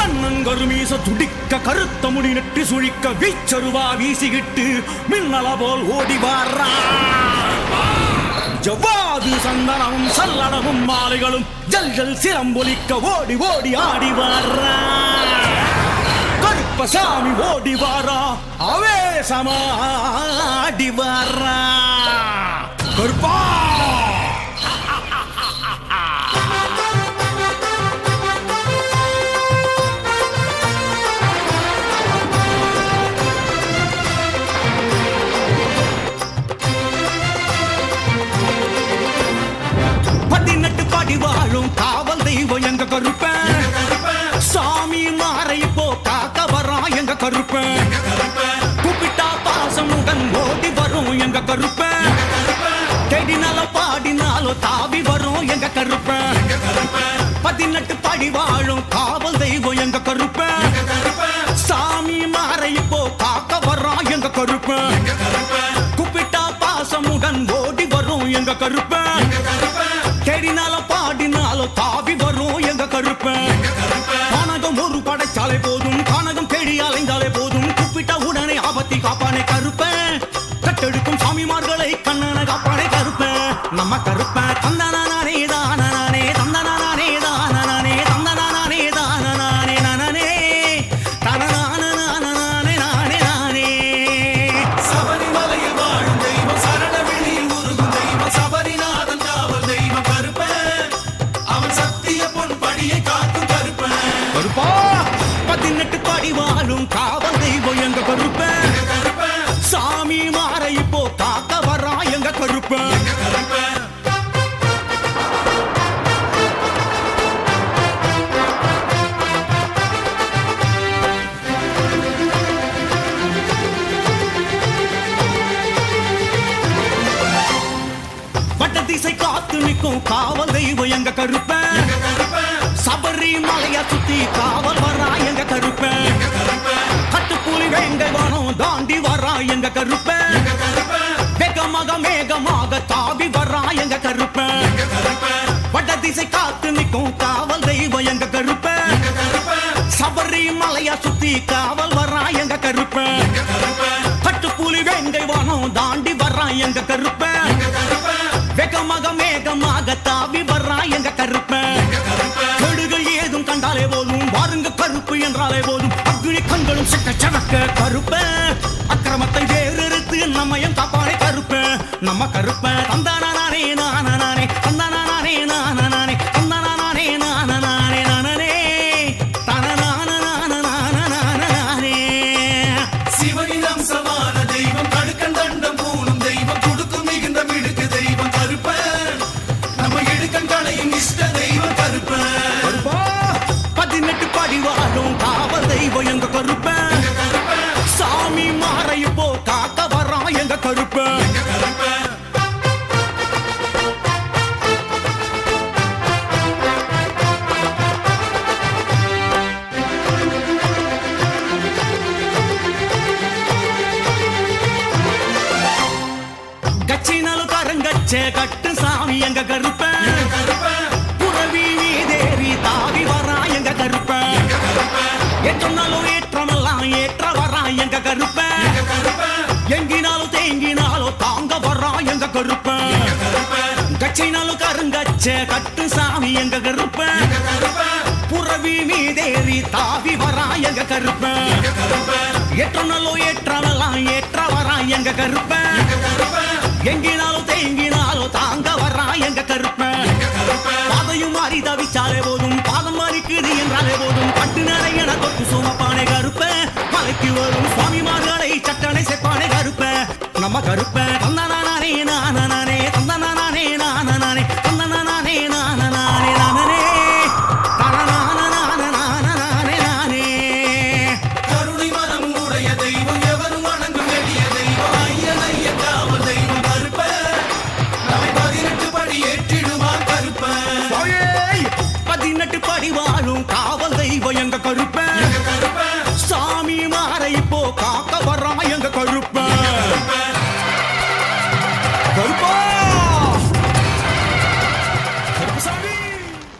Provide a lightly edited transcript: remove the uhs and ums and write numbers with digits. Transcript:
கருமீச துடிக்க கருத்த முடி நெட்டி சுழிக்க வீச்சருவா வீசிக்கிட்டு மின்னல போல் ஓடி வாரா ஜவ்வாது சந்தனமும் சல்லடமும் மாலைகளும் ஜல் ஜல் சிலம்பொலிக்க ஓடி ஓடி ஆடி வாரா கருப்பசாமி ஓடி வாரா ஆவேசமா ஆடி வாரா கருப்பா வாழும் காவல் தெய்வம் எங்க கருப்பன் சாமி மாறை போ காக்க வரான் எங்க கருப்பன் கூப்பிட்டா பாசமுடன் ஓடி வரும் எங்க கருப்பன் தேடினால பாடினாலோ தாவி வரும் எங்க கருப்பன் 18 படி வாழும் காவல் தெய்வம் எங்க கருப்பன் சாமி மாறை போ காக்க வரான் எங்க கருப்பன் கூப்பிட்டா பாசமுடன் ஓடி வரும் எங்க கருப்பன் தேடினால பாடினாலோ தாவி வரும் எங்க கருப்பன் கானகம் ஒரு படைச்சாலே போதும் கானகம் தேடி அலைந்தாலே போதும் கூப்பிட்ட உடனே ஆபத்தி காப்பானே கருப்பன் கட்டெடுக்கும் சாமிமார்களை கண்ணன காப்பானே கருப்பன் நம்ம கருப்பன் தந்தனானே தானே தந்தனானே தானே தந்தனானே தானே நானே தனனானே நானே நானே சபரிமலையில் வாழும் தெய்வம் சரண வெளியில் உருகும் தெய்வம் சபரிநாதன் காவல் தெய்வம் கருப்பன் அவன் சத்திய பொன் படியை காக்கும் கருப்பன் கருப்பா 18 படி வாழும் காவல் தெய்வம் எங்க கருப்பன் சாமி மாறை இப்போ காக்க வரா எங்க கருப்பன் வட்டதிசை காத்து நிற்கும் காவல் தெய்வம் எங்க கருப்பன் சபரிமலையை சுத்தி காவல் வரா எங்க கருப்பன் கட்டுப்புலி வேங்கை வானம் தாண்டி வரா எங்க கருப்பன் வேகமாக மேகமாக தாவி வரா எங்க கருப்பன் வட்டதிசை காத்து நிற்கும் காவல் தெய்வம் எங்க கருப்பன் சபரிமலையை சுத்தி காவல் வரா எங்க கருப்பன் கட்டுப்புலி வேங்கை வானம் தாண்டி வரா எங்க கருப்பன் வேகமாக மேகமாக தாவி வரா எங்க கருப்பன் கெடுகள் ஏதும் கண்டாலே போதும் வாருங்க கருப்பு என்றாலே போதும் அக்னி கண்களும் சிக்க சவக்க கருப்பன் அக்கிரமத்தை வேறெடுத்து நம்மையும் காப்பானே கருப்பன் நம்ம கருப்பன் தந்தானே நானே தந்தானே நானே தந்தானே நானே நானே தனநானே சிவனின் அம்சமான தெய்வம் கடுக்கன் தண்டம் பூணும் தெய்வம் குடுக்கும் மிகுந்த மிடுக்கு தெய்வம் கருப்பன் நம்ம இடுக்கன் களையும் இஷ்ட தெய்வம் கருப்பன் 18 படி வாழும் காவல் தெய்வம் எங்க கருப்பன் சாமி மாறை போ காக்க வரா எங்க கருப்பன் கச்சினாலும் கரங்கச்சே கட்டு சாமி எங்க கருப்பன் புறவி தேவி தாவி வரா எங்க கருப்பன் ஏற்றனாலும் ஏற்றமெல்லாம் ஏற்ற வரா எங்க கருப்பன் எங்கினாலும் தேங்கினாலும் தாங்க வரா எங்க கருப்பன் கச்சினாலும் கருங்கச்சே கட்டு சாமி எங்க கருப்பன் புறவி தேவி தாவி வரா எங்க கருப்பன் ஏற்றனாலும் ஏற்றமெல்லாம் ஏற்ற வரா எங்க கருப்பன் எங்கினாலும் தேங்கினாலும் தாங்க வரா எங்க கருப்பன் பாதையும் மாறி தவிச்சாலே போதும் பாதம் மாறிக்குது என்றாலே போதும் பட்டு நடையன தொட்டு சுமப்பானே கருப்பன் மலைக்கு வரும் சுவாமிமார்களை சட்டனை சேர்ப்பானே கருப்பன் நம்ம கருப்பன் தந்தனானே நானே தந்தனானே நானே தந்தனானே நானே நானே கருணை மனம் உடைய தெய்வம் எவரும் வணங்கும் எளிய தெய்வம் ஐய காவல் தெய்வம் கருப்பன் நம்மை 18 படி ஏற்றிடுவான் கருப்பன் 18 படி வாழும் காவல் தெய்வம் எங்க கருப்பன்